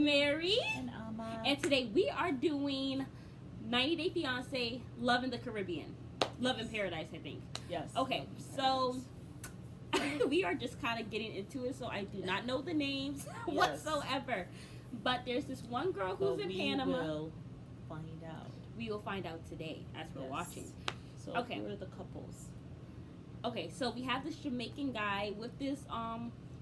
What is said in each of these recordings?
Mary. And Amma. And today we are doing 90 Day Fiancé, Love in the Caribbean. Love in Paradise, I think. Yes. Okay, so we are just kind of getting into it, so I do not know the names whatsoever. But there's this one girl who's in Panama. We will find out. We will find out today as we're watching. So who are the couples? Okay, so we have this Jamaican guy with this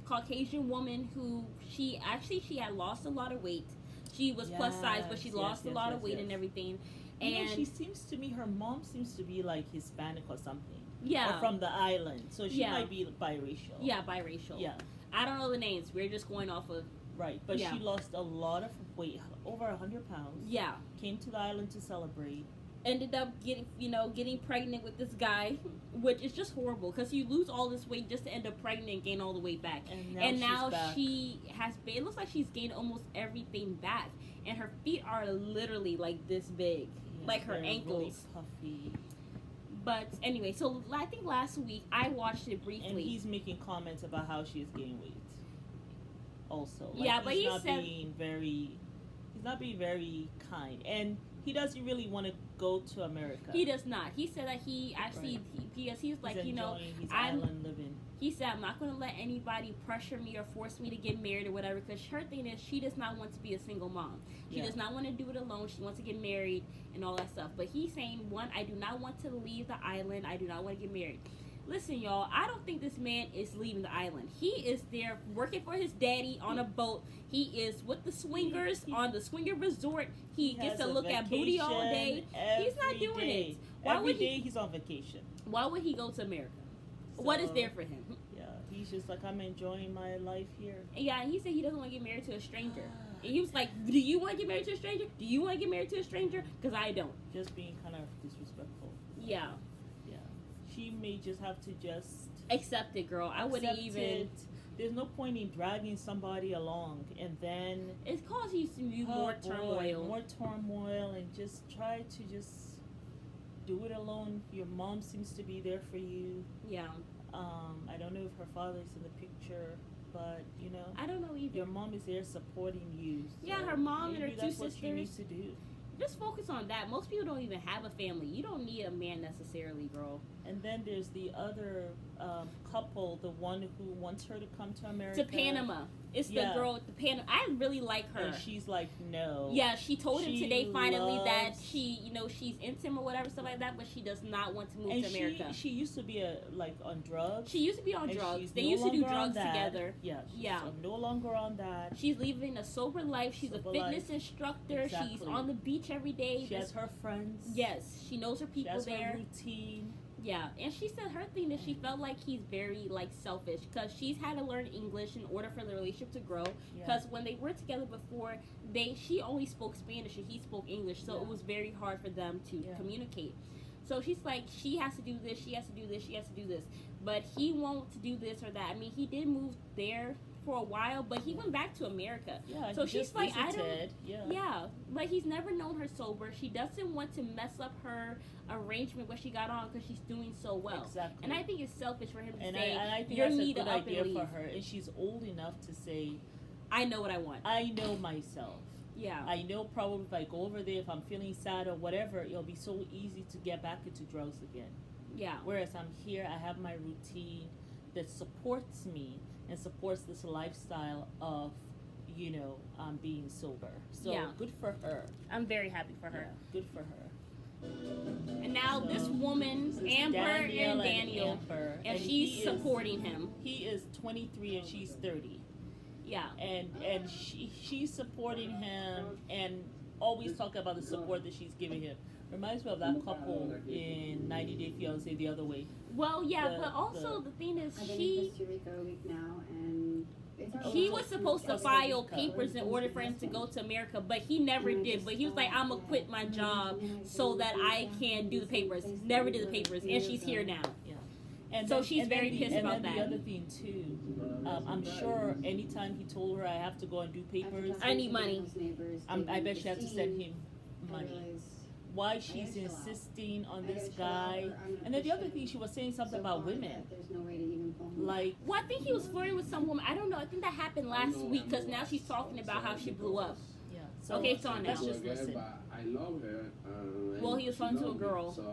Caucasian woman who she had lost a lot of weight. She was plus size, but she lost a lot of weight and everything. And she seems to me, her mom seems to be like Hispanic or something. Yeah. Or from the island. So she might be biracial. Yeah, biracial. Yeah. I don't know the names. We're just going off of... Right, but she lost a lot of weight, over 100 pounds. Yeah. Came to the island to celebrate. Ended up getting pregnant with this guy, which is just horrible because you lose all this weight just to end up pregnant and gain all the weight back. And now she has, it looks like she's gained almost everything back. And her feet are literally like this big, like her ankles. Really puffy. But anyway, so I think last week I watched it briefly. And he's making comments about how she's gaining weight. Also, but he's not being very kind, and he doesn't really want to go to America. He does not. He said that he actually because he's like, his island living. He said, I'm not going to let anybody pressure me or force me to get married or whatever, because her thing is she does not want to be a single mom. She does not want to do it alone. She wants to get married and all that stuff. But he's saying, one, I do not want to leave the island. I do not want to get married. Listen, y'all, I don't think this man is leaving the island. He is there working for his daddy on a boat. He is with the swingers on the swinger resort. He gets to look at booty all day. He's not doing it. Every day he's on vacation. Why would he go to America? What is there for him? Yeah, he's just like, I'm enjoying my life here. Yeah, and he said he doesn't want to get married to a stranger. And he was like, do you want to get married to a stranger? Do you want to get married to a stranger? Because I don't. Just being kind of disrespectful. Yeah. She may just have to just accept it, girl. I wouldn't even. There's no point in dragging somebody along, and then it causes you more turmoil, and just try to just do it alone. Your mom seems to be there for you. Yeah. I don't know if her father's in the picture, but I don't know either. Your mom is there supporting you. So yeah, her mom and her two sisters. That's what she needs to do. Just focus on that. Most people don't even have a family. You don't need a man necessarily, girl. And then there's the other couple, the one who wants her to come to America. To Panama. It's the girl with the Panama. I really like her. And she's like, no. Yeah, she told him today finally that she, she's into him or whatever, stuff like that, but she does not want to move to America. She used to be on drugs. She used to be on drugs. They used to do drugs together. Yeah. So no longer on that. She's living a sober life. She's a fitness instructor. Exactly. She's on the beach every day. She has her friends. Yes, she knows her people there. She has her routine. Yeah, and she said her thing is she felt like he's very selfish because she's had to learn English in order for the relationship to grow. Because when they were together before, she only spoke Spanish and he spoke English, so it was very hard for them to communicate. So she's like, she has to do this, she has to do this, she has to do this, but he won't do this or that. I mean, he did move there for a while, but he went back to America. Yeah, so she's like, visited. Like he's never known her sober. She doesn't want to mess up her arrangement what she got on because she's doing so well. Exactly. And I think it's selfish for him to say, I think you that's need a good to up idea and leave. for her, and she's old enough to say, I know what I want. I know myself. Yeah. I know probably if I go over there, if I'm feeling sad or whatever, it'll be so easy to get back into drugs again. Yeah. Whereas I'm here, I have my routine that supports me and supports this lifestyle of, being sober. So good for her. I'm very happy for her. Yeah, good for her. And now this woman, Amber and Daniel, and she's supporting him. He is 23 and she's 30. Yeah. And she's supporting him and always talking about the support that she's giving him. Reminds me of that couple in 90 Day Fiancé the other way. Well, yeah, but also the thing is he was supposed to file papers in order for him to go to America, but he never did. But he was like, I'm going to quit my job so that I can do the papers. Never did the papers, and she's here now. Yeah. And so she's very pissed about that. And the other thing, too, I'm sure anytime he told her I have to go and do papers, I need money. I bet she had to send him money. why she's insisting on this guy. And then the other thing, she was saying something about women. There's no way to even pull him. Like, Well, I think he was flirting with some woman. I don't know. I think that happened last week because now she's talking about how she blew up. yeah. So Okay, it's on now. let's just listen. I love her. Well, he was talking to a girl. So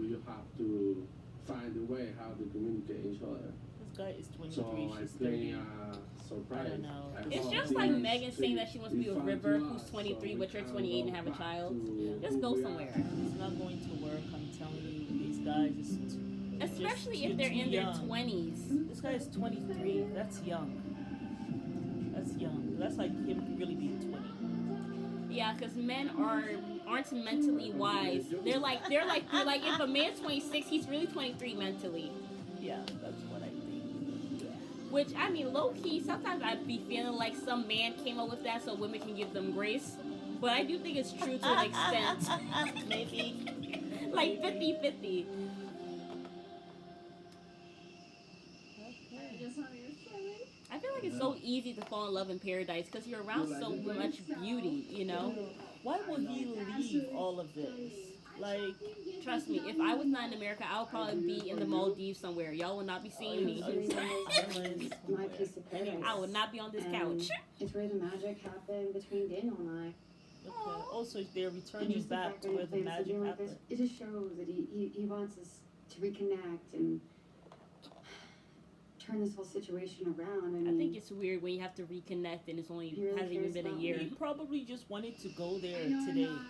we have to find a way how to communicate each other. This guy is 23, So I she's play 30. surprise. I don't know. It's hope just things like Megan saying that she wants to be with fun River, to who's us, 23, so but we you're can 28 and have a back child. to Just who go we are. somewhere. It's not going to work, I'm telling you. These guys is Especially if they're in their 20s. This guy is 23. That's young. That's young. That's like him really being 20. Yeah, because men aren't mentally wise. They're like if a man's 26, he's really 23 mentally. Yeah, that's what I think. Which, I mean, low key, sometimes I'd be feeling like some man came up with that so women can give them grace. But I do think it's true to an extent. Maybe. Like 50-50. I feel like it's so easy to fall in love in paradise because you're around so much beauty, you know? Why will he leave all of this? Like, Trust me, if I was not in America, I would probably be in the Maldives somewhere. Y'all will not be seeing me. islands. My piece of paradise. I would not be on this couch. It's where the magic happened between Daniel and I. Okay. Also, they're And returning just the back fact to that where he the plans to magic do like this, happened. it just shows that he wants us to reconnect and turn this whole situation around. I mean, I think it's weird when you have to reconnect and it's only He really hasn't even cares been a about year. He probably just wanted to go there I know I'm today. not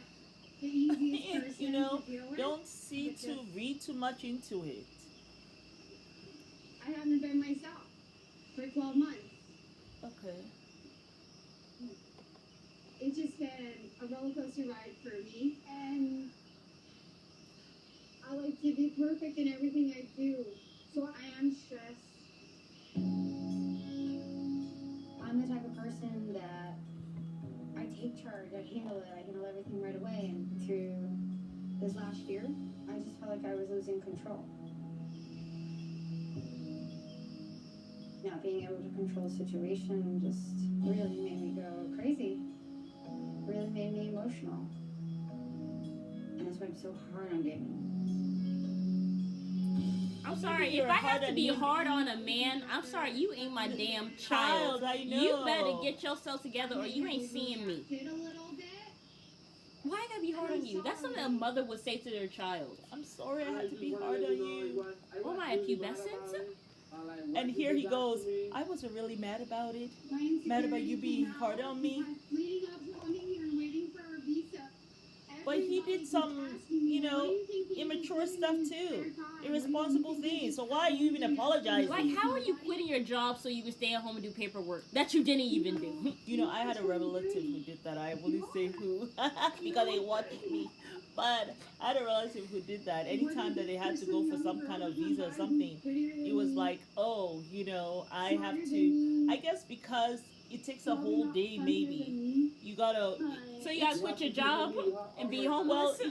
the easiest person You know, to deal with. don't see to read too much into it. I haven't been myself for 12 months. Okay. It's just been a roller coaster ride for me, and I like to be perfect in everything I do, so I am stressed. I'm the type of person that I take charge, I handle everything right away. And through this last year, I just felt like I was losing control. Not being able to control the situation just really made me go crazy. Really made me emotional. And that's why I'm so hard on Damon. I'm sorry, You're if I have hard to on be him. hard on a man, I'm sorry, you ain't my damn child. I know. You better get yourself together or you ain't seeing me. Did a little bit. Why I gotta be hard on you? That's something a mother would say to their child. I'm sorry I had to be hard on you. Oh my, pubescent? And here he goes. I wasn't really mad about it. Mad about you being hard on me. Leading up to coming here and waiting for our visa. But he did Everybody some, keeps asking me, you know, "What do you think we immature should stuff do in too. spare time? What do you Irresponsible think we things. should So why are you even apologizing? Like, how are you quitting your job so you can stay at home and do paperwork that you didn't even do? You know, I had a relative who did that. I won't say who because they watched me. But I had a relative who did that. Anytime that they had to go for some kind of visa or something, it was like, oh, you know, I have to. I guess because it takes a whole day, maybe. You gotta. So you gotta quit your job and be homeless? Well,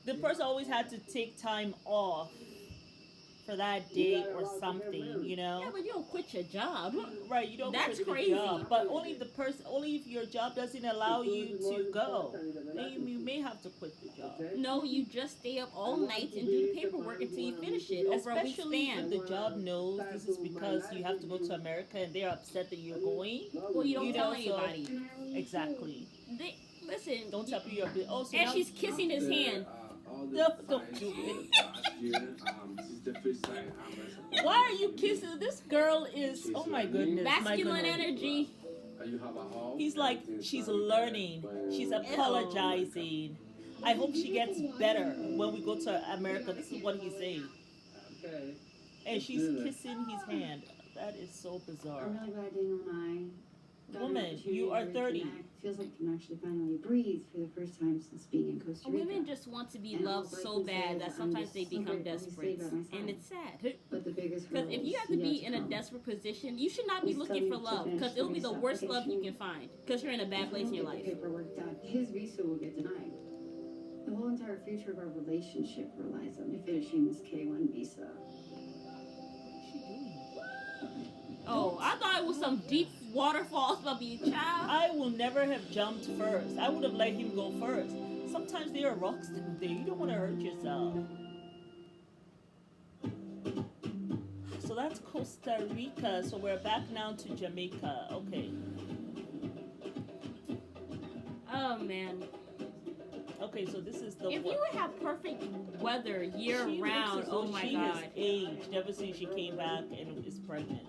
the person always had to take time off for that day or something, you know? Yeah, but you don't quit your job. Right, you don't That's quit crazy. the job. But only if your job doesn't allow you to go, then you may have to quit the job. No, you just stay up all night and do the paperwork until you finish it over a week Especially span. if the job knows this is because you have to go to America and they're upset that you're going. Well, you don't You tell know, so- anybody. Exactly. Listen, Don't tell people you're. Oh, so and now she's kissing his hand. Don't do Why are you kissing? This girl is. Oh my goodness. my Masculine goodness. energy. He's like, she's learning. She's apologizing. I hope she gets better when we go to America. This is what he's saying. And she's kissing his hand. That is so bizarre. I'm really glad Daniel and I got an Woman, opportunity you are to 30. reconnect. Feels like I can actually finally breathe for the first time since being in Costa Rica. Women just want to be And loved all I so can say bad is that I'm sometimes just they so become grateful he desperate. stayed by my side. And it's sad. But the biggest Because if you have to be in a desperate position, you should not be looking for love. Because it'll be the worst love you can find. Because you're in a bad place in your life. Paperwork done, his visa will get denied. The whole entire future of our relationship relies on me finishing this K1 visa. What's she doing? Oh, I thought it was some deep waterfalls about being a child. I will never have jumped first. I would have let him go first. sometimes there are rocks down there. You don't want to hurt yourself. So that's Costa Rica. So we're back now to Jamaica. Okay. Oh man. Okay, so this is the If you would have perfect weather year she round, looks as oh though my she god. has aged ever since she came back and is pregnant.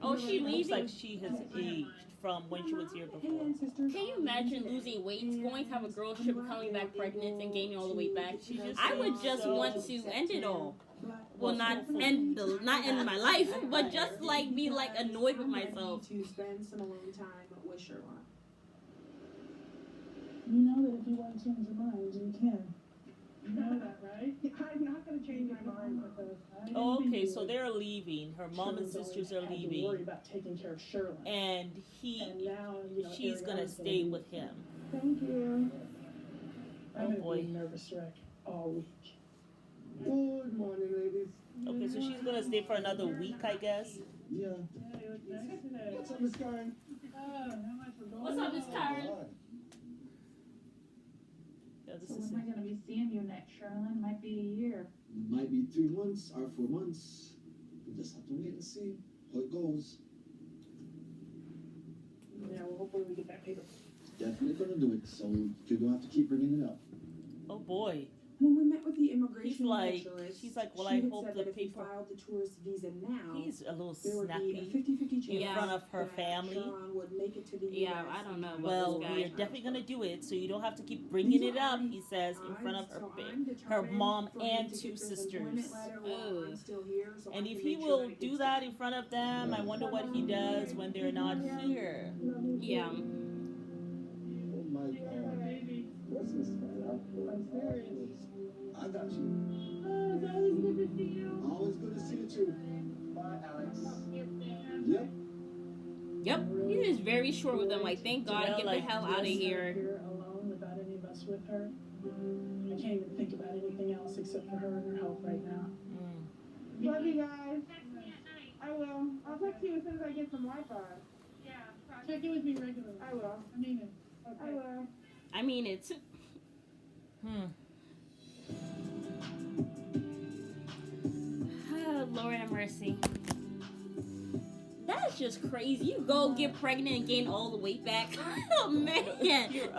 Oh, she Looks leaving? like she has aged from when she was here before. Can you imagine losing weight, going to have a girl trip, coming back pregnant, and gaining all the weight back? She just I would seems just so- want to end it all. Well, not hopefully. not end my life, but just like be like annoyed with myself. To spend some alone time with Sherlock. You know that if you want to change your mind, you can. You know that, right? I'm not going to change my mind. Oh, okay, so they're leaving. Her mom and sisters are Worry leaving, about taking care of Sherlin. and And now, she's gonna stay with him. Thank you. Oh boy. I've been a nervous wreck all week. Good morning, ladies. Okay, so she's gonna stay for another week, I guess. Yeah. Yeah, you look nice today. What's up, Miss Karen? Oh, how much we're going What's up, Miss Karen? Yeah, this So is when am I going to be seeing you next, Sherlin? Might be a year. Might be 3 months or 4 months. We just have to wait and see how it goes. Yeah, well, hopefully we get that paper. Definitely gonna do it, so you don't have to keep bringing it up. Oh boy. When we met with the immigration He's specialist, like, well, she I had hope said the that if we paper. filed the tourist visa now, He's a little there would be a snappy 50-50 chance in front of her that family. Sharon would make it to the Yeah, US I don't know about Well, this we guy. are definitely gonna do it, so you don't have to keep bringing it up. He says in front of her mom and 2 sisters. And if he will do that in front of them, I wonder what he does when they're not here. Yeah. Oh my god. Baby, What's this, man? I'm serious. I got you. Oh, it's always good to see you. Always good to see you too. Bye, Alex. Yep. Yep. He is very short with them. Like, thank God, Yeah, get like, the hell out of Just here. here alone without any of us with her. I can't even think about anything else except for her and her health right now. Mm. Love you guys. I will. I'll talk to you as soon as I get some Wi-Fi. Check in with me regularly. I will. I mean it. I will. I mean, it's. Oh, Lord have mercy. That's just crazy. You go get pregnant and gain all the weight back. Oh man,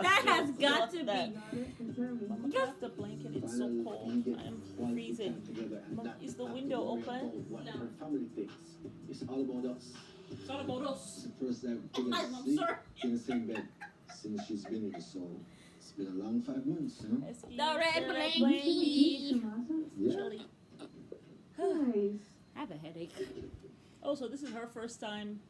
that has got to be. Mama, just the blanket. It's so cold. I'm freezing. Mom, is the window open? What her family thinks. It's all about us. It's all about us. The first time Oh, we I'm sleep sorry. in the same bed since she's been here, so it's been a long 5 months, you know? The red blanket. Yeah. Chilly. Nice. I have a headache. Oh, so this is her first time.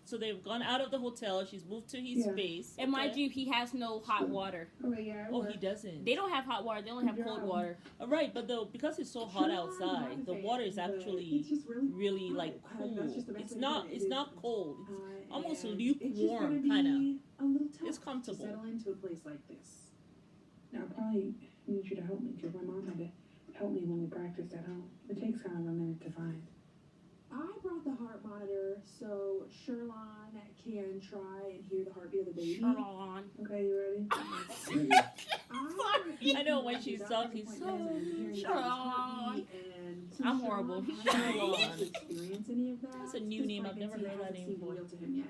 So they've gone out of the hotel. She's moved to his Yeah. space. And mind Okay. you, he has no hot water. Okay, yeah. I Oh, will. he doesn't. They don't have hot water. They only have cold water. Right, but though because it's so hot outside, the water is actually really like cool. It's not cold. It's almost lukewarm, kind of. It's comfortable. Settle into a place like this. Now, I probably need you to help me because my mom had to help me when we practiced at home. It takes kind of a minute to find. I brought the heart monitor so Sherlon can try and hear the heartbeat of the baby. Sherlon. Okay, you ready? Sorry. I know when she's talking, Sherlon. I'm horrible. Sherlon. Experience any of that? That's a new name. I've never heard that name before. To him yet.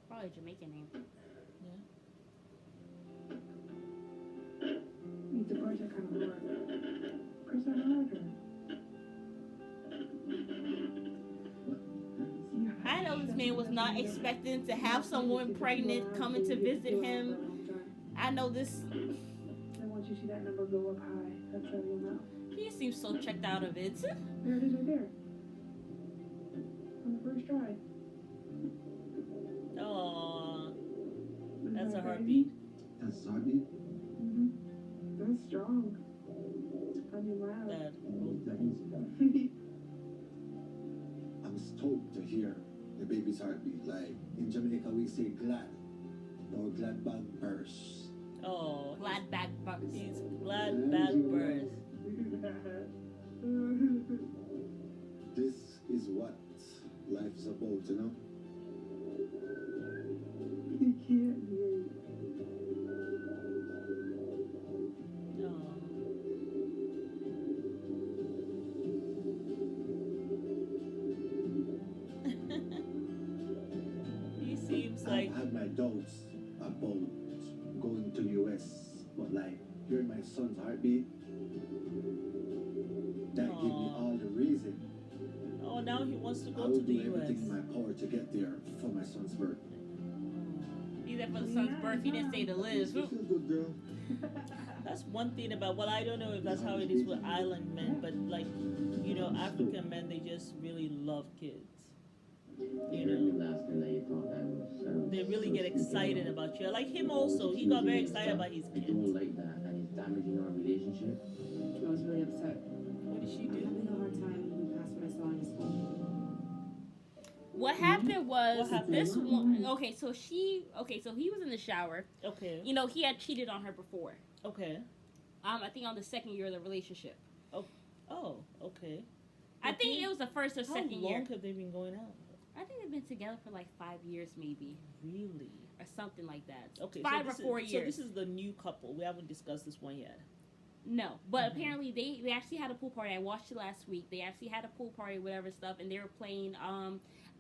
Probably a Jamaican name. The parts are kind of hard. Press that harder. I know this man was not expecting to have someone pregnant coming to visit him. I know this. And once you see that number go up high, that's how you'll know. He seems so checked out of it. There it is right there. On the first try. Oh, that's a that heartbeat. That's heartbeat. Mm-hmm. That's strong. I mean, loud. Bad. I'm stoked to hear the baby's heartbeat. Like in Jamaica, we say glad. Or glad bag burst. Oh, Glad back bucks. he's glad bad birth. This is what life is about, you know? He can't hear you. like, I had my doubts about going to US, but like hearing my son's heartbeat, that gave me all the reason. oh, now he wants to I go will to the do everything in U.S. my power to get there for my son's birth. He's there for the son's birth. He didn't say to live. You feel good, girl. That's one thing about, well, I don't know if that's how it is with island men, but like, you know, African men, they just really love kids. You know, they really get excited about you. Like him also, he got very excited about his I kids. don't like that, and it's damaging our relationship. I was really upset. What did she I'm do? having a hard time moving past what I saw on his phone. What happened was What happened? this one. Okay, so he was in the shower. Okay. You know, he had cheated on her before. Okay. I think on the second year of the relationship. Oh, okay. I think it was the first or second How year. long have they been going out? I think they've been together for like 5 years, maybe, Really? or something like that. Okay. 5 or 4 So years. this is the new couple. We haven't discussed this one yet. No, but apparently they actually had a pool party. I watched it last week. They actually had a pool party, whatever stuff, and they were playing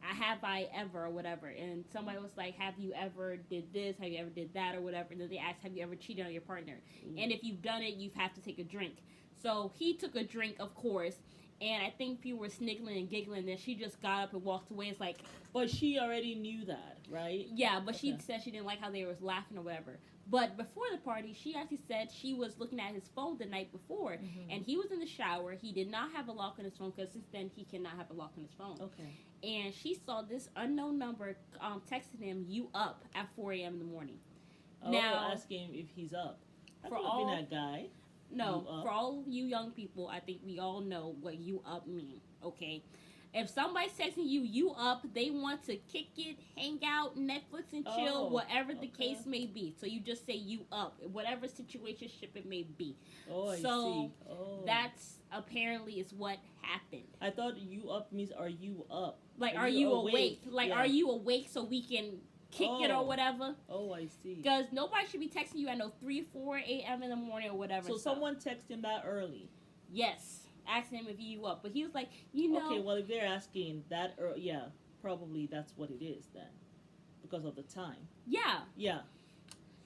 Have I Ever or whatever. And somebody was like, have you ever did this? Have you ever did that or whatever? And then they asked, have you ever cheated on your partner? And if you've done it, you have to take a drink. So he took a drink, of course, and I think people were sniggling and giggling. Then she just got up and walked away. It's like, But she already knew that, right? yeah, but she Okay. said she didn't like how they was laughing or whatever. But before the party, she actually said she was looking at his phone the night before, and he was in the shower. He did not have a lock on his phone because since then he cannot have a lock on his phone. Okay. And she saw this unknown number texting him, "You up?" at 4 a.m. in the morning. Oh, Now- asking him if he's up. I For could have been all- that guy. No, You up? for all you young people, I think we all know what "you up" mean. Okay, if somebody's texting you "you up," they want to kick it, hang out, Netflix and chill, Oh, whatever the okay. case may be. So you just say "you up," whatever situationship it may be. Oh, I So, see. Oh. That's apparently is what happened. I thought you up means are you up? Like, are you awake? Like, Yeah. are you awake so we can kick it or Oh. whatever? Oh, I see. Because nobody should be texting you at 3, 4 a.m. in the morning or whatever. So stuff. someone texted him that early. Yes, asking him if you up, but he was like, you know, Okay, well if they're asking that, yeah, probably that's what it is then, because of the time. yeah. Yeah.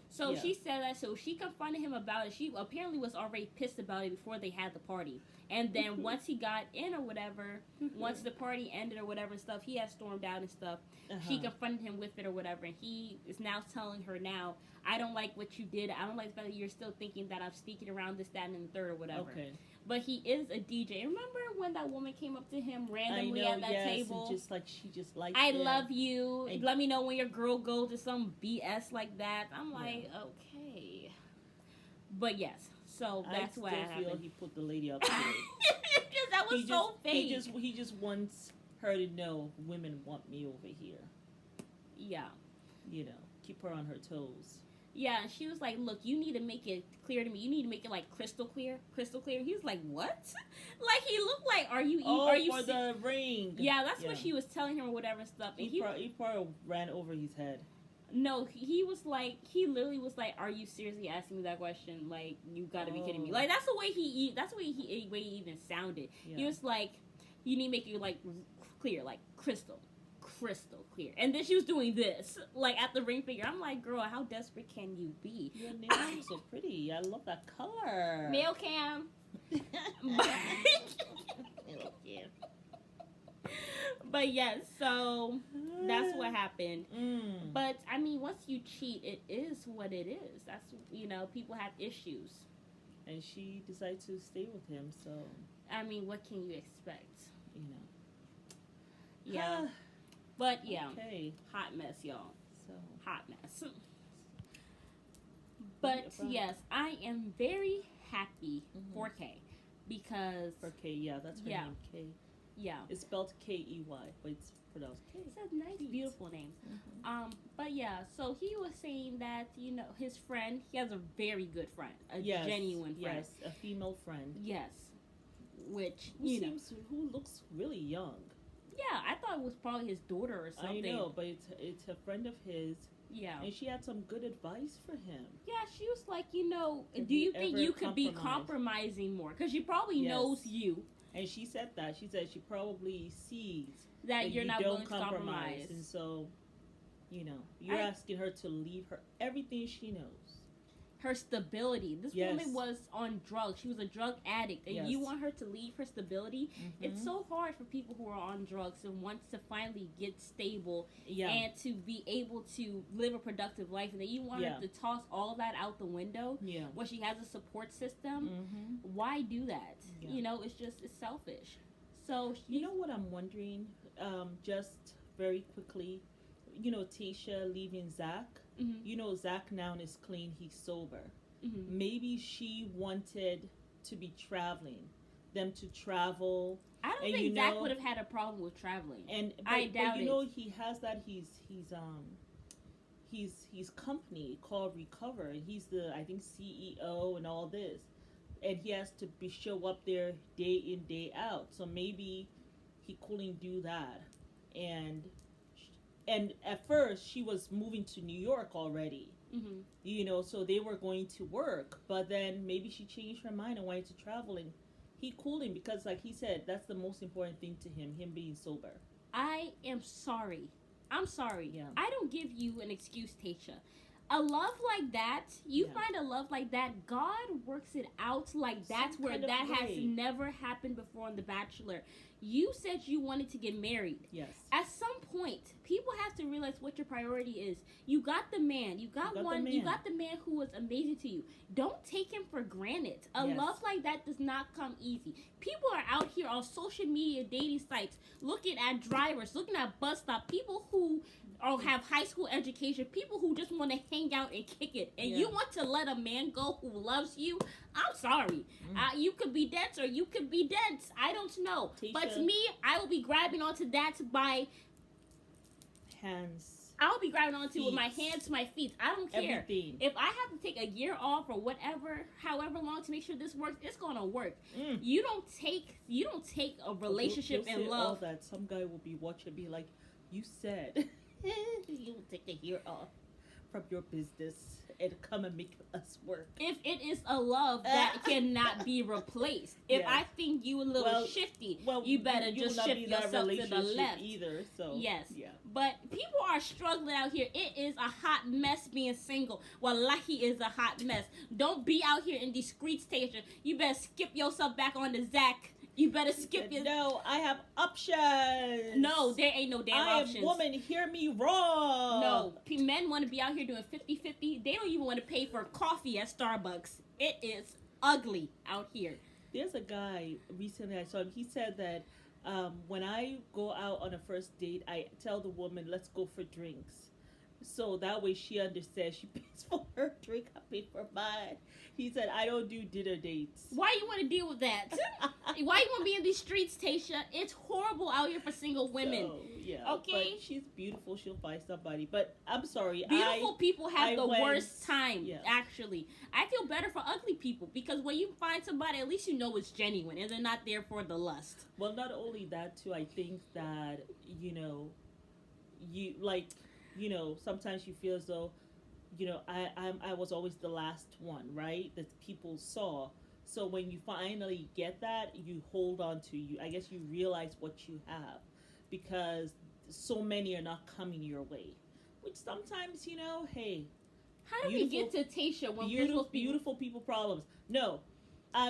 So Yeah. she said that. So she confronted him about it. She apparently was already pissed about it before they had the party. And then once he got in or whatever, once the party ended or whatever and stuff, he had stormed out and stuff. She Uh-huh. confronted him with it or whatever, and he is now telling her now, I don't like what you did. I don't like the fact that you're still thinking that I'm sneaking around this, that, and the third or whatever. Okay. But he is a DJ. Remember when that woman came up to him I randomly know, at that yes, table? and just like she just liked I him. love you. And- Let me know when your girl goes to some BS like that. I'm like, okay. But yes, so that's what I still feel happened. he put the lady up to it. Because that was so fake. He just wants her to know women want me over here. Yeah. You know, keep her on her toes. Yeah, and she was like, look, you need to make it clear to me. You need to make it like crystal clear. Crystal clear. He was like, what? Like he looked like, are you for the ring. Yeah, that's what she was telling him or whatever stuff. And He probably ran over his head. No, he was like, he literally was like, "Are you seriously asking me that question? Like, you gotta be kidding me!" Like that's the way that's the way he even sounded. Yeah. He was like, "You need to make it like clear, like crystal clear." And then she was doing this, like at the ring finger. I'm like, "Girl, how desperate can you be?" Your nails are so pretty. I love that color. Male cam. But yes, so that's what happened. But I mean, once you cheat, it is what it is. That's, people have issues. And she decided to stay with him, so I mean, what can you expect? you know. Yeah. But yeah, Okay. hot mess, y'all. So Hot mess. But yes, I am very happy for Kay because for K, yeah, that's her Yeah. name. K. yeah, It's spelled Key, but it's pronounced K. it's a nice, beautiful name. But yeah, so he was saying that his friend, he has a very good friend, a genuine friend. Yes, a female friend. Yes, which who looks really young. Yeah, I thought it was probably his daughter or something. I know, but it's a friend of his. Yeah. And she had some good advice for him. Yeah, she was like, do Could you he think ever you could be compromise? compromising more? Because she probably Yes. knows you. And she said that. She said she probably sees That you're you not don't willing to compromise. And so You know, you're asking her to leave her everything she knows. Her stability. This woman was on drugs. She was a drug addict. And you want her to leave her stability? It's so hard for people who are on drugs and wants to finally get stable and to be able to live a productive life. And then you want her to toss all that out the window when she has a support system. Why do that? You know, it's selfish. So you know what I'm wondering? Just very quickly, you know, Tasha leaving Zach. You know, Zach now is clean. He's sober. Maybe she wanted to be traveling, them to travel. I don't think Zach would have had a problem with traveling. I doubt it. You know, he has that. He's company called Recover. He's the, I think, CEO and all this, and he has to show up there day in, day out. So maybe he couldn't do that. And at first, she was moving to New York already. You know, so they were going to work. But then maybe she changed her mind and wanted to travel. And he couldn't because, like he said, that's the most important thing to him being sober. I am sorry. I'm sorry. Yeah. I don't give you an excuse, Tasha. A love like that, find a love like that, God works it out like that's where that has never happened before on The Bachelor. You said you wanted to get married. Yes. At some point, people have to realize what your priority is. You got the man. You got the man who was amazing to you. Don't take him for granted. A love like that does not come easy. People are out here on social media dating sites looking at drivers, looking at bus stop, people who have high school education, people who just want to hang out and kick it, and you want to let a man go who loves you. I'm sorry. You could be dense or you could be dense. I don't know. Tisha, but to me, I will be grabbing onto that by hands. I'll be grabbing onto it with my hands, my feet. I don't care. Everything. If I have to take a year off or whatever, however long to make sure this works, it's gonna work. You don't take a relationship and love. All that some guy will be watching, be like, you said. You will take a year off from your business and come and make us work. If it is a love that cannot be replaced. If I think you a little shifty, you better just shift yourself to the left. Either, so yes. Yeah. But people are struggling out here. It is a hot mess being single. Wallahi is a hot mess. Don't be out here in these streets, Tasha. You better skip yourself back on the Zach. You better skip your... No, I have options. No, there ain't no damn options. Woman, hear me wrong. No, men want to be out here doing 50-50. They don't even want to pay for coffee at Starbucks. It is ugly out here. There's a guy, recently I saw him, he said that when I go out on a first date, I tell the woman, let's go for drinks. So that way she understands. She pays for her drink, I pay for mine. He said, I don't do dinner dates. Why you want to deal with that? Why you want to be in these streets, Tasha? It's horrible out here for single women. So, yeah. Okay? But she's beautiful. She'll find somebody. But I'm sorry. Beautiful people have the worst time, actually. I feel better for ugly people because when you find somebody, at least you know it's genuine and they're not there for the lust. Well, not only that, too, I think that, sometimes you feel as though, I was always the last one, right? That people saw. So when you finally get that, you hold on to you. I guess you realize what you have because so many are not coming your way. Which sometimes, hey. How did we get to Tasha when beautiful people problems? No.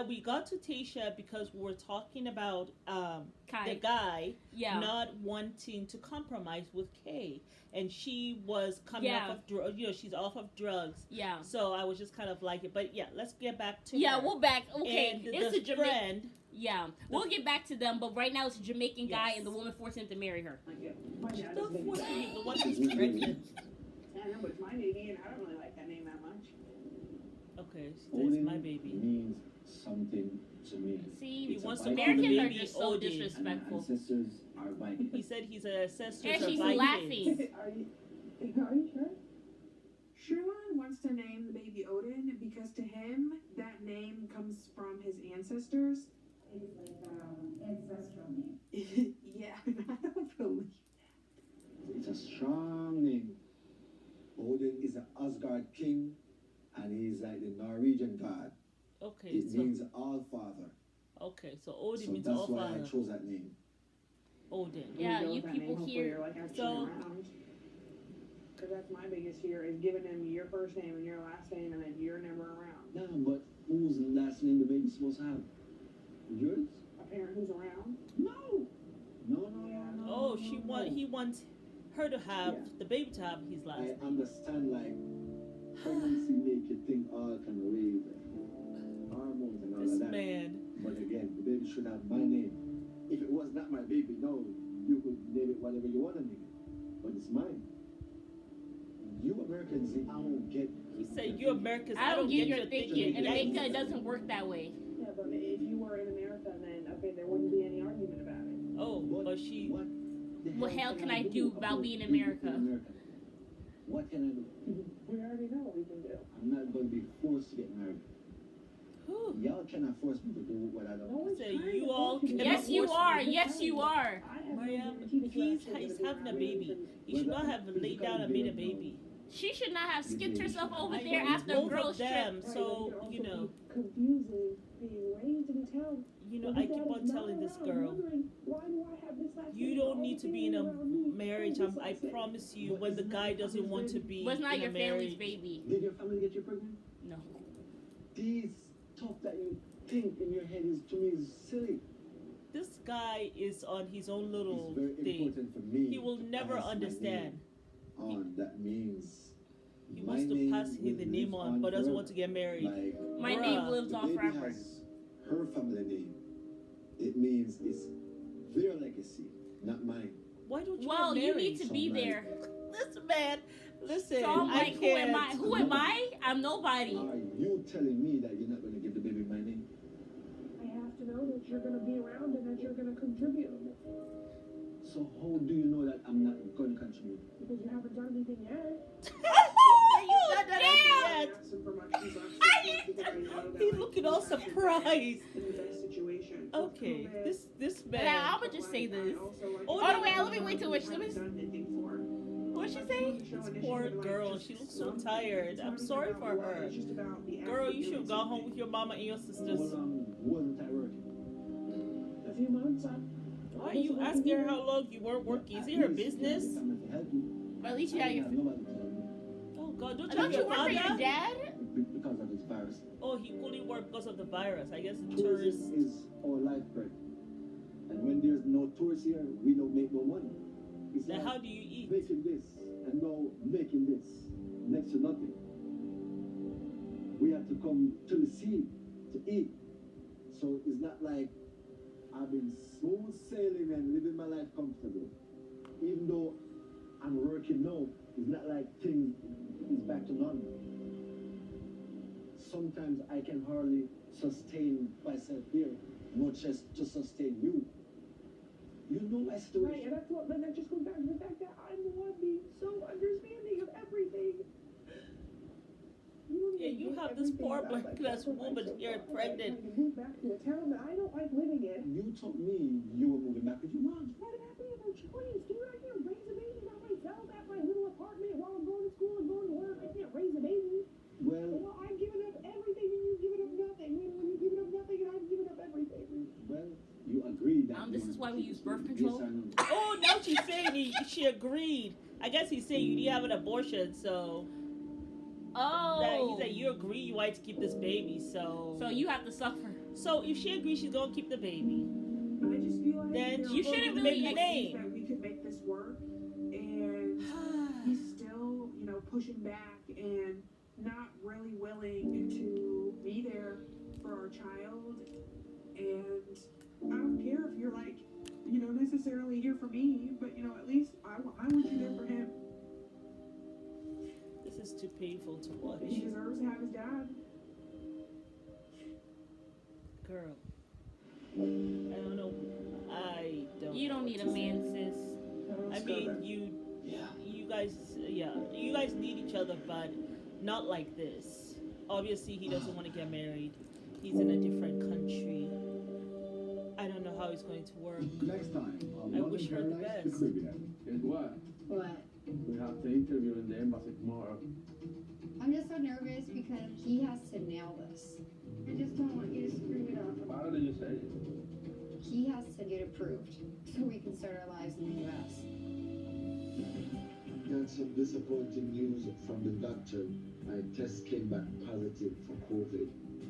We got to Tasha because we were talking about the guy not wanting to compromise with Kay. And she was coming off of drugs. She's off of drugs. Yeah. So I was just kind of like it. But let's get back to her. Yeah, we'll back. Okay. And it's a Jamaican. Yeah. We'll get back to them. But right now it's a Jamaican guy and the woman forced him to marry her. She's not forcing him. The one who's pregnant. I know, but it's my baby and I don't really like that name that much. Okay. It's my baby. Means something to me. See, he wants Americans are just so disrespectful. Ancestors are Vikings. He said he's an ancestor. And she's laughing. Are you sure? Sherlon wants to name the baby Odin because to him that name comes from his ancestors. It's like ancestral name. Yeah, I don't believe that. It's a strong name. Odin is an Asgard king, and he's like the Norwegian god. Okay, it means all father. Okay, so Odin means all father. That's why I chose that name. Odin. Yeah, you people here. Because that's my biggest fear is giving them your first name and your last name and then you're never around. Nah, but whose last name the baby's supposed to have? Yours? A parent who's around? No. No. Oh, he wants her to have the baby to have his last I name. understand, like, pregnancy make you think all kind of ways, like, hormones and all This of that. man. But again, the baby should have my name. If it was not my baby, no, you could name it whatever you want to name it. But it's mine. You Americans, I don't get. He said, "You Americans, I don't get your thinking." thinking. In America, it doesn't work that way. Yeah, but if you were in America, then okay, there wouldn't be any argument about it. Oh, but she. What the What hell can I do about being in America? What can I do? We already know what we can do. I'm not going to be forced to get married. Y'all cannot force me to do what I don't want. Say you all can. Yes, you are. Yes, you are. Mariam, he's having a baby. He should not have laid down and made a baby. She should not have skipped herself over there It's after both girls' of them, trip. so you know. Confusing being raised in a town. You know, I keep on telling this girl, you don't need to be in a marriage. I promise you, when the guy doesn't want to be Was not in your a family's marriage. baby. Did your family get you pregnant? No. These stuff that you think in your head is, to me, is silly. This guy is on his own little It's very thing. important for me. He will to never pass my understand. name on. That means He my wants to name pass will the name live on, but doesn't forever. want to get married. Like, My Bruh. name lives the on baby forever. has her family name. It means it's their legacy, not mine. Why don't you Well, get you married? need to be there. This man, listen. So I'm like, I who am I? can't. Who am I? I'm nobody. Are you telling me that you're not going to give the baby my name? I have to know that you're going to be around and that you're going to contribute. So how do you know that I'm not going to contribute? Because you haven't done anything yet. You said that Damn! yet. Some promotions He's looking all surprised. in this situation. Okay, this man. Now, I'm gonna just say this. Oh, Oh, wait, let me wait till which. Let me. What'd she say? This poor girl. She looks so tired. I'm sorry for her. Girl, you should have gone home with your mama and your sisters. Wasn't I working? A few months. Why are you asking her how long you weren't working? Is it her business? But at least you got your. Oh God, don't you Don't have you your work for your father? dad? Because of this virus. Oh, he only worked because of the virus. I guess the Tourism tourists. is our lifeblood. And when there's no tourists here, we don't make no money. It's Then like how do you eat? making this and now making this next to nothing. We have to come to the sea to eat. So it's not like I've been smooth sailing and living my life comfortable. Even though I'm working now, it's not like things is back to normal. Sometimes I can hardly sustain myself here, much as to sustain you. You know my situation. Right, and that's what, but that just goes back to the fact that I'm the one being so understanding of everything. Yeah, you have this poor black class woman here pregnant. I moved back to a town that I don't like living in. You told me you were moving back with your mom. Why did I have no choice, dude? I can't raise a baby by myself at my little apartment while I'm going to school and going to work. I can't raise a baby. Well, I've given up everything and you've given up nothing. When you've given up nothing and I've given up everything. well, you agreed that. This is why we use birth control. Yes or no? Oh, now she's saying she agreed. I guess he's saying you didn't have an abortion, so. That he Oh. said you agree you wanted to keep this baby, so. So you have to suffer. So if she agrees she's gonna keep the baby, I just feel like then You shouldn't really make a name. that we could make this work, and he's still, pushing back and not really willing to be there for our child. And I don't care if you're like, necessarily here for me, but at least I want you there for him. This is too painful to watch. He deserves to have his dad. Girl. I don't know. I don't. You don't need a man, sis. I mean, you guys need each other, but not like this. Obviously, he doesn't want to get married. He's in a different country. I don't know how it's going to work. Next time, I wish her the best. Guess what? What? We have to interview in the embassy tomorrow. I'm just so nervous because he has to nail this. I just don't want you to screw it up. Why did you say it? He has to get approved so we can start our lives in the U.S. got some disappointing news from the doctor. My test came back positive for COVID.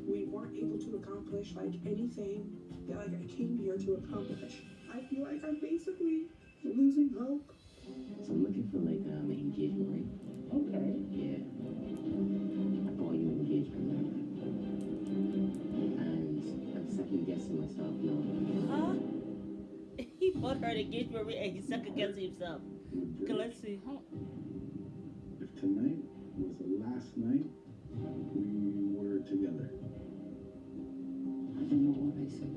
We weren't able to accomplish like anything that like I came here to accomplish. I feel like I'm basically losing hope. So I'm looking for like an engagement ring. Okay. Yeah. I bought you an engagement ring. And I'm second guessing myself now. Huh? He bought her an engagement ring and he second guessed himself. Okay, let's see. If tonight was the last night we were together. I don't know what I said.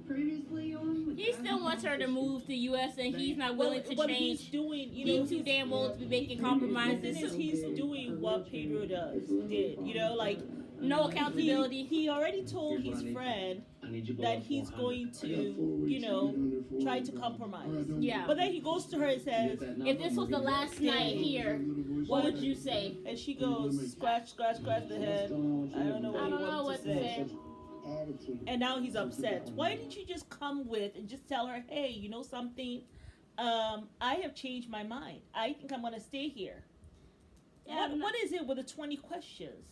Previously on. He still wants her to move to U.S. and he's not willing to What change. he's doing, He's too damn old to be making the compromises. thing is, he's doing what Pedro did. Like No accountability. He already told his friend that he's going to, try to compromise. Yeah. But then he goes to her and says, If this was the last night here, what would you say? and she goes, scratch the head. I don't know I don't know what what to say. Attitude. And now he's upset. Why didn't you just come with and just tell her, hey, you know something? I have changed my mind. I think I'm going to stay here. Yeah, What is it with the 20 questions?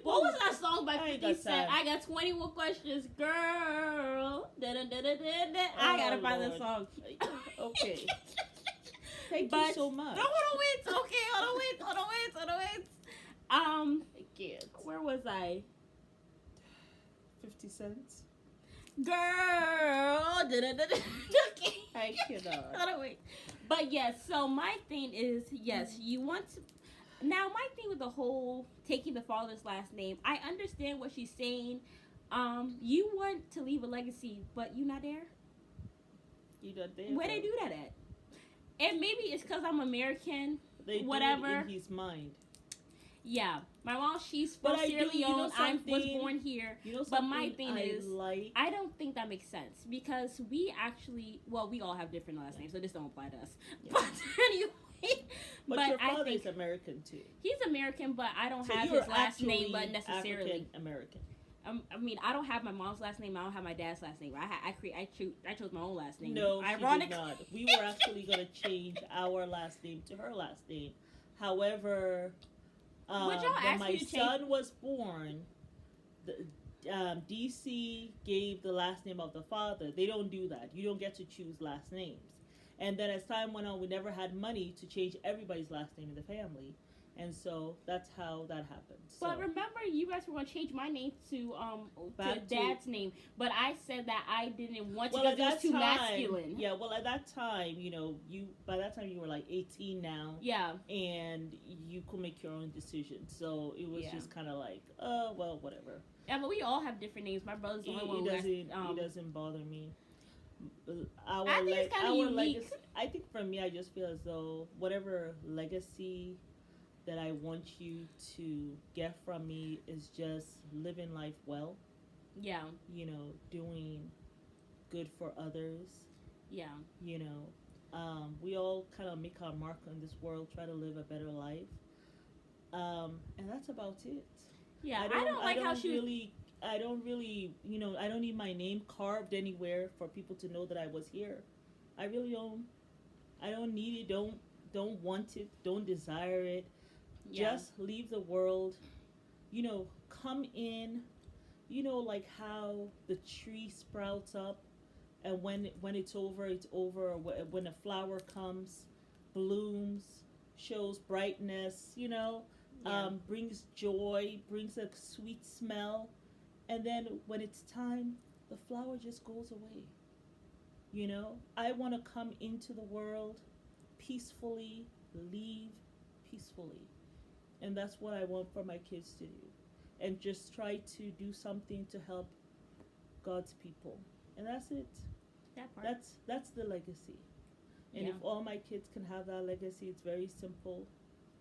What was that song by I ain't 50 got Cent? time. I got 21 questions, girl. Da-da-da-da-da-da. I gotta Oh, find that Lord. song. Okay. Thank But- you so much. No, hold on, wait. Okay, hold on, wait. Where was I? 50 cents. Girl. Da-da-da-da. Okay. I cannot. Hold on, wait. But yes, so my thing is, yes, you want to. Now, my thing with the whole taking the father's last name, I understand what she's saying. You want to leave a legacy, but you not there. You not there. Where they do that at? And maybe it's because I'm American. They whatever. do it in his mind. Yeah, my mom, she's But from I Sierra do- you know Leone. I was something? born here. You know But my something thing I is, like? I don't think that makes sense because we actually, well, we all have different last names, so this don't apply to us. Yeah. But anyway, But your I father think is American too. he's American, but I don't So have you're his last name, but actually necessarily. African American. I mean, I don't have my mom's last name. I don't have my dad's last name. I chose my own last name. No, ironic. she did not. We were actually going to change our last name to her last name. However, Would y'all when ask my me to son was born, DC gave the last name of the father. They don't do that. You don't get to choose last names. And then as time went on, we never had money to change everybody's last name in the family. And so that's how that happened. So, But remember, you guys were going to change my name to Back to- Dad's name, but I said that I didn't want to well, because at it was that too time, masculine. yeah. Well, at that time, by that time you were like 18 now. Yeah. And you could make your own decisions. So it was Yeah. just kind of like, oh, well, whatever. Yeah, but we all have different names. My brother's the only one who has, It doesn't bother me. I think it's kinda unique. Legacy, I think for me, I just feel as though whatever legacy that I want you to get from me is just living life well. Yeah. Doing good for others. Yeah. We all kind of make our mark on this world, try to live a better life. And that's about it. Yeah, I don't like how she really, I don't really, I don't need my name carved anywhere for people to know that I was here. I really don't. I don't need it. Don't want it. Don't desire it. Yeah. Just leave the world. Come in. Like how the tree sprouts up, and when it's over, it's over. When a flower comes, blooms, shows brightness. Brings joy, brings a sweet smell, and then when it's time, the flower just goes away. I want to come into the world peacefully, leave peacefully, and that's what I want for my kids to do, and just try to do something to help God's people, and that's it. That part. That's the legacy, and Yeah. if all my kids can have that legacy, it's very simple.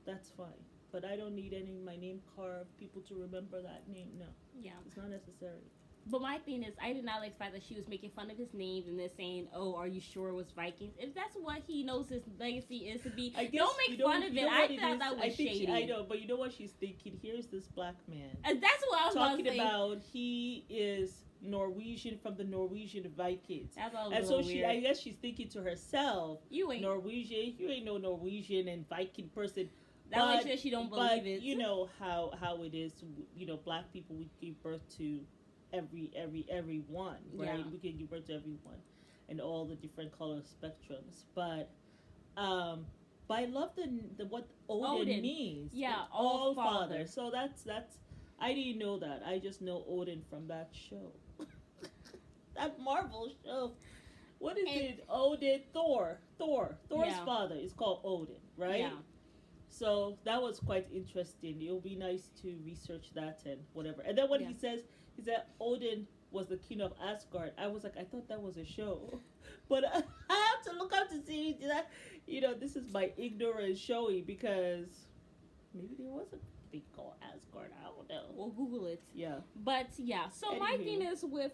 That's fine. But I don't need my name carved, people to remember that name. No. Yeah. It's not necessary. But my thing is, I did not like the fact that she was making fun of his names and then saying, "Oh, are you sure it was Vikings?" If that's what he knows his legacy is to be, don't make fun of it. I thought that was shady. I know, but you know what she's thinking? Here's this black man And that's what I was talking saying. about. He is Norwegian from the Norwegian Vikings. That's all. And so she, I guess she's thinking to herself, you ain't Norwegian, you ain't no Norwegian and Viking person. That way says she don't believe it. You know how it is. You know, black people, we give birth to everyone, right? Yeah. We can give birth to everyone and all the different color spectrums. But I love the what Odin means. Yeah, all father. So that's I didn't know that. I just know Odin from that show. That Marvel show. What is it? Odin, Thor's Yeah. father is called Odin, right? Yeah. So that was quite interesting. It'll be nice to research that and whatever. And then when he said Odin was the king of Asgard, I was like, I thought that was a show. But I have to look up to see that. You know, this is my ignorance showing, because maybe there was a thing called Asgard. I don't know. We'll Google it. Yeah. But yeah, so my thing is with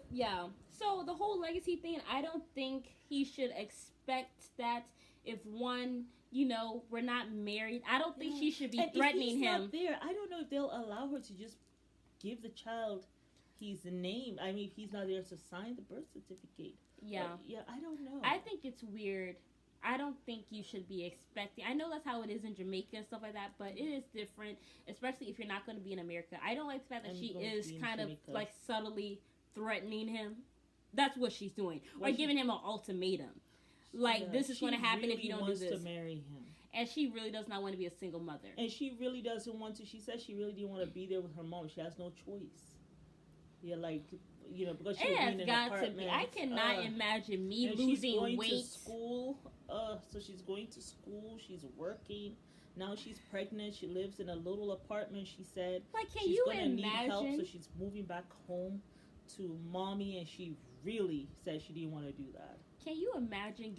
so the whole legacy thing, I don't think he should expect that if one, you know, we're not married. I don't think she should be threatening if he's him. Not there, I don't know if they'll allow her to just give the child his name. I mean, if he's not there to sign the birth certificate. Yeah. But, I don't know. I think it's weird. I don't think you should be expecting. I know that's how it is in Jamaica and stuff like that, but it is different, especially if you're not going to be in America. I don't like the fact that she is kind of like subtly threatening him. That's what she's doing, or giving him an ultimatum. Like, this is going to happen if you don't do this. She wants to marry him. And she really does not want to be a single mother. And she really doesn't want to. She said she really didn't want to be there with her mom. She has no choice. Yeah, like, you know, because she was in an apartment. I cannot imagine me losing she's going weight. To school. So she's going to school. She's working. Now she's pregnant. She lives in a little apartment. She said, like, can she's you gonna imagine? Need help, so she's moving back home to mommy. And she really said she didn't want to do that. Can you imagine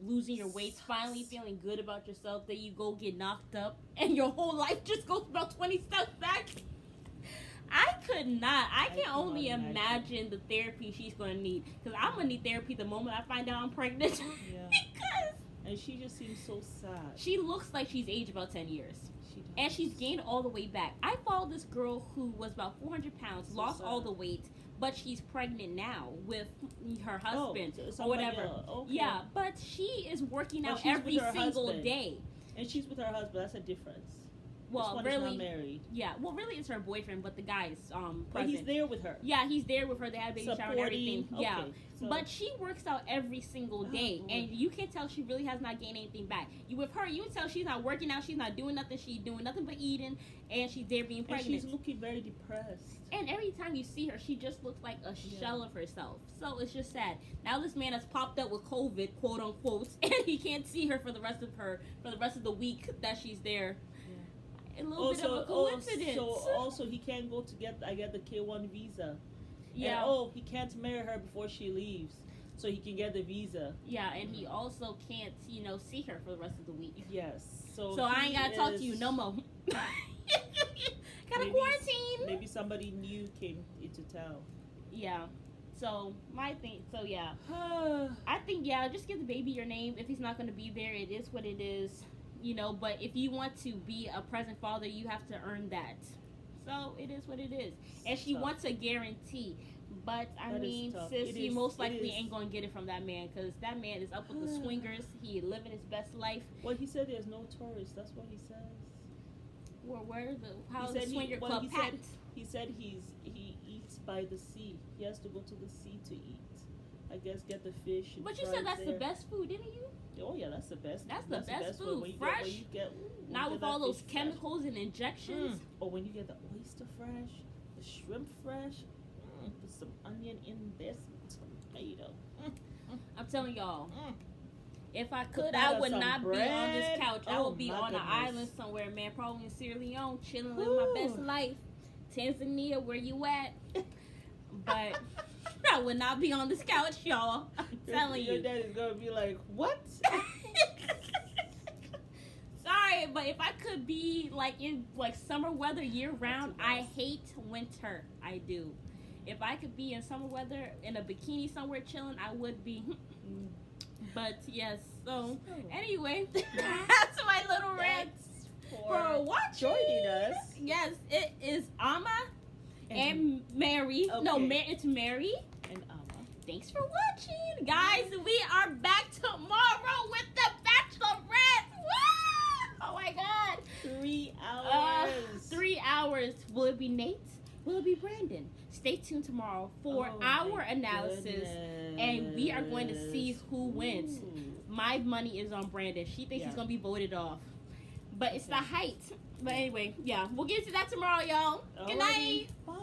losing your weight, finally feeling good about yourself, then you go get knocked up, and your whole life just goes about 20 steps back? I could not. I can only imagine the therapy she's going to need. Because I'm going to need therapy the moment I find out I'm pregnant. Yeah. And she just seems so sad. She looks like she's aged about 10 years. She does. And she's gained all the way back. I followed this girl who was about 400 pounds, lost all the weight, but she's pregnant now with her husband or whatever. Okay. Yeah, but she is working out every single day. And she's with her husband. That's a difference. Well, this one really, is not married. Yeah. Well, really, it's her boyfriend, but the guy is present. But he's there with her. Yeah, he's there with her. They had a baby shower and everything. Okay, Yeah. so. But she works out every single day, and you can tell she really has not gained anything back. You with her, you can tell she's not working out. She's not doing nothing. She's doing nothing but eating, and she's there being pregnant. And she's looking very depressed. And every time you see her, she just looks like a shell of herself. So it's just sad. Now this man has popped up with COVID, quote unquote, and he can't see her for the rest of the week that she's there. A little bit of a coincidence. So also he can't go to get the K1 visa. Yeah. And, he can't marry her before she leaves, so he can get the visa. Yeah, and he also can't, see her for the rest of the week. Yes. So I ain't gotta talk to you no more. Gotta quarantine. Maybe somebody new came into town. Yeah. So my thing. So yeah. I think just give the baby your name. If he's not gonna be there, it is what it is. But if you want to be a present father, you have to earn that. So it is what it is. And she wants a guarantee. But, sis, you most likely ain't going to get it from that man, because that man is up with the swingers. He living his best life. Well, he said there's no tourists. That's what he says. Well, how's the swinger club packed? He said he eats by the sea. He has to go to the sea to eat. I guess get the fish. But you said that's the best food, didn't you? Oh yeah, that's the best. That's the best food. When fresh. Not with all those chemicals and injections. Or when you get the oyster fresh, the shrimp fresh, put some onion in there, some tomato. I'm telling y'all, if I could, I would not be on this couch. I would be on an island somewhere, man. Probably in Sierra Leone, chilling, living my best life. Tanzania, where you at? But I would not be on this couch, y'all. I'm telling you. Your dad is gonna be like, what? Sorry, but if I could be in summer weather year round, I hate winter. I do. If I could be in summer weather in a bikini somewhere chilling, I would be. But yes, so anyway, that's my little rant for watching. Joining us. Yes, it is Ama. and Mary. Okay. No, it's Mary. And Amma. Thanks for watching, guys. We are back tomorrow with the Bachelorette. Woo! Oh my God. 3 hours. 3 hours. Will it be Nate? Will it be Brandon? Stay tuned tomorrow for our analysis, and we are going to see who wins. My money is on Brandon. She thinks he's going to be voted off, but it's the height. But anyway, yeah, we'll get to that tomorrow, y'all. Good night. Bye.